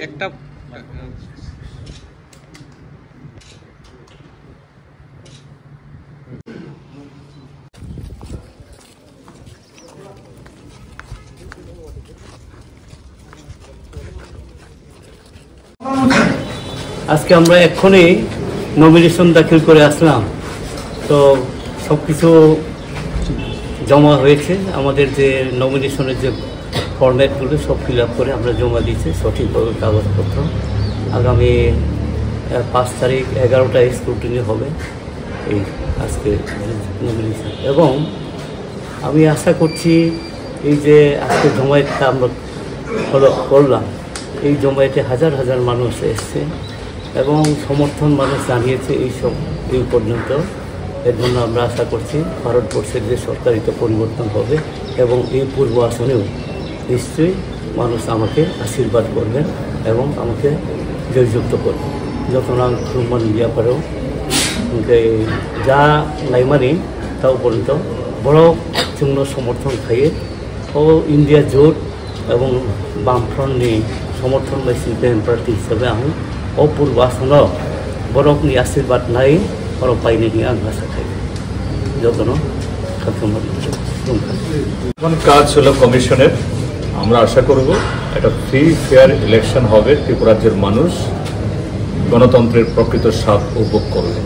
একটা আজকে আমরা এক্ষুনি নমিনেশন দাখিল করে আসলাম, তো সব কিছু জমা হয়েছে। আমাদের যে নমিনেশনের যে ফরম্যাটগুলো সব ফিল আপ করে আমরা জমা দিয়েছি সঠিকভাবে কাগজপত্র। আগামী 5 তারিখ 11টায় স্ক্রুটিনি হবে এই আজকে নমিনেশন। এবং আমি আশা করছি এই যে আজকে জমায়েতটা আমরা করলাম, এই জমায়েতে হাজার হাজার মানুষ এসছে এবং সমর্থন মানুষ জানিয়েছে এই পর্যন্ত। এর জন্য আমরা আশা করছি ভারতবর্ষের যে সরকারিতে পরিবর্তন হবে এবং এই পূর্ব আসনেও নিশ্চয়ই মানুষ আমাকে আশীর্বাদ করবেন এবং আমাকে জয়যুক্ত করবেন। যতনা সম্মান দিয়া পারেও যা লাইমানি তাও পর্যন্ত বড় চূর্ণ সমর্থন খাইয়ে ও ইন্ডিয়া জোট এবং বামফ্রন্টনি সমর্থন বা সিপিএম প্রার্থী হিসাবে আমি অপূর্ব আসন বরফনি আশীর্বাদ নাই বরফ পাইনি আং আশা খাই যতন কাজ হলো কমিশনের। আমরা আশা করব একটা ফ্রি ফেয়ার ইলেকশন হবে, ত্রিপুরা রাজ্যের মানুষ গণতন্ত্রের প্রকৃত স্বাদ উপভোগ করবে।